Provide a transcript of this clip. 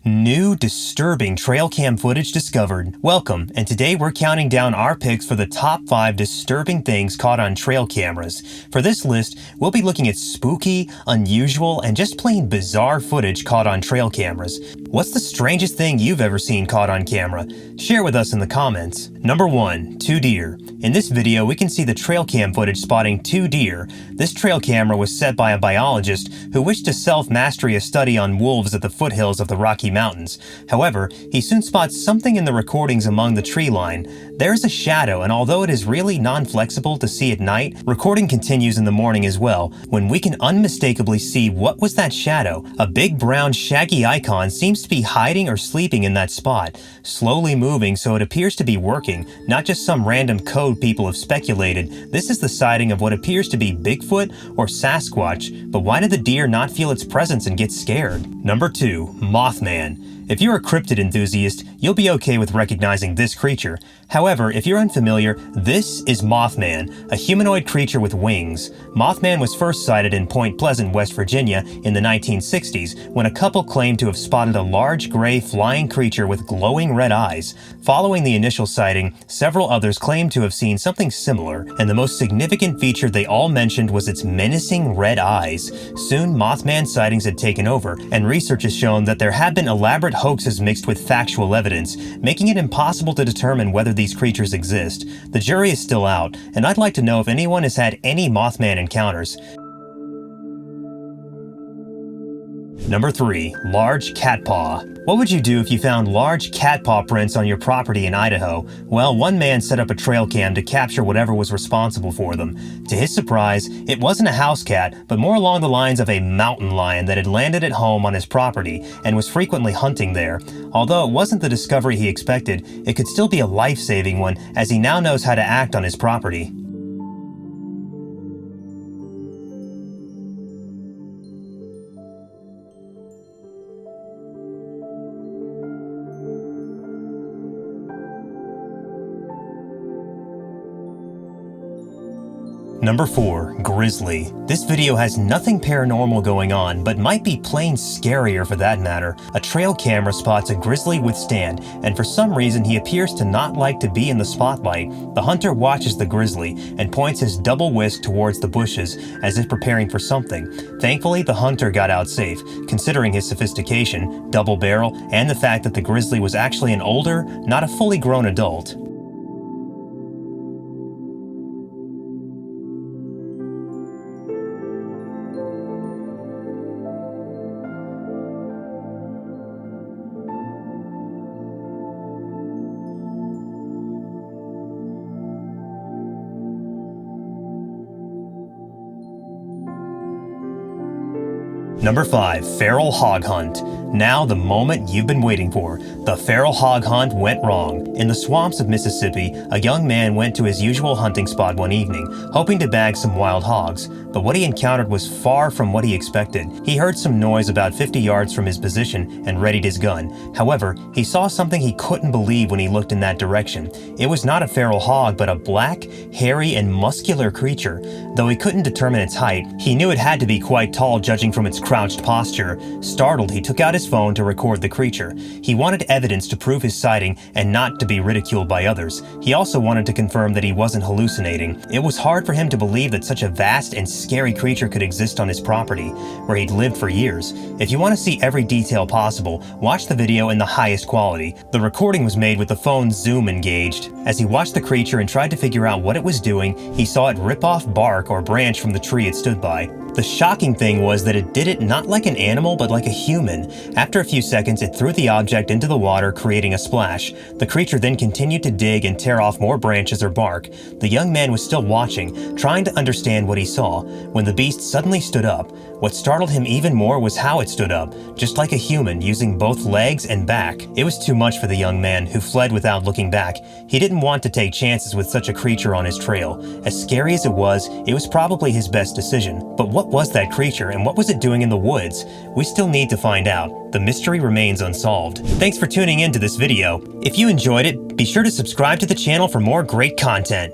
New disturbing trail cam footage discovered. Welcome, and today we're counting down our picks for the top 5 disturbing things caught on trail cameras. For this list, we'll be looking at spooky, unusual, and just plain bizarre footage caught on trail cameras. What's the strangest thing you've ever seen caught on camera? Share with us in the comments. Number 1. 2 deer. In this video, we can see the trail cam footage spotting 2 deer. This trail camera was set by a biologist who wished to self-mastery a study on wolves at the foothills of the Rocky Mountains. However, he soon spots something in the recordings among the tree line. There's a shadow, and although it is really non-flexible to see at night, recording continues in the morning as well, when we can unmistakably see what was that shadow. A big brown shaggy icon seems to be hiding or sleeping in that spot, slowly moving so it appears to be working, not just some random code people have speculated. This is the sighting of what appears to be Bigfoot or Sasquatch, but why did the deer not feel its presence and get scared? Number 2. Mothman. If you're a cryptid enthusiast, you'll be okay with recognizing this creature. However, if you're unfamiliar, this is Mothman, a humanoid creature with wings. Mothman was first sighted in Point Pleasant, West Virginia in the 1960s, when a couple claimed to have spotted a large gray flying creature with glowing red eyes. Following the initial sighting, several others claimed to have seen something similar, and the most significant feature they all mentioned was its menacing red eyes. Soon, Mothman sightings had taken over, and research has shown that there have been elaborate hoaxes mixed with factual evidence, making it impossible to determine whether these creatures exist. The jury is still out, and I'd like to know if anyone has had any Mothman encounters. Number 3. Large cat paw. What would you do if you found large cat paw prints on your property in Idaho? Well, one man set up a trail cam to capture whatever was responsible for them. To his surprise, it wasn't a house cat, but more along the lines of a mountain lion that had landed at home on his property and was frequently hunting there. Although it wasn't the discovery he expected, it could still be a life-saving one, as he now knows how to act on his property. Number 4. Grizzly. This video has nothing paranormal going on, but might be plain scarier for that matter. A trail camera spots a grizzly with stand, and for some reason he appears to not like to be in the spotlight. The hunter watches the grizzly and points his double whisk towards the bushes, as if preparing for something. Thankfully, the hunter got out safe, considering his sophistication, double barrel, and the fact that the grizzly was actually an older, not a fully grown adult. Number 5. Feral hog hunt. Now the moment you've been waiting for. The feral hog hunt went wrong. In the swamps of Mississippi, a young man went to his usual hunting spot one evening, hoping to bag some wild hogs. But what he encountered was far from what he expected. He heard some noise about 50 yards from his position and readied his gun. However, he saw something he couldn't believe when he looked in that direction. It was not a feral hog, but a black, hairy, and muscular creature. Though he couldn't determine its height, he knew it had to be quite tall judging from its crouched posture. Startled, he took out his phone to record the creature. He wanted evidence to prove his sighting and not to be ridiculed by others. He also wanted to confirm that he wasn't hallucinating. It was hard for him to believe that such a vast and scary creature could exist on his property, where he'd lived for years. If you want to see every detail possible, watch the video in the highest quality. The recording was made with the phone's zoom engaged. As he watched the creature and tried to figure out what it was doing, he saw it rip off bark or branch from the tree it stood by. The shocking thing was that it did it not like an animal, but like a human. After a few seconds, it threw the object into the water, creating a splash. The creature then continued to dig and tear off more branches or bark. The young man was still watching, trying to understand what he saw, when the beast suddenly stood up. What startled him even more was how it stood up, just like a human, using both legs and back. It was too much for the young man, who fled without looking back. He didn't want to take chances with such a creature on his trail. As scary as it was probably his best decision. But what was that creature, and what was it doing in the woods? We still need to find out. The mystery remains unsolved. Thanks for tuning in to this video. If you enjoyed it, be sure to subscribe to the channel for more great content.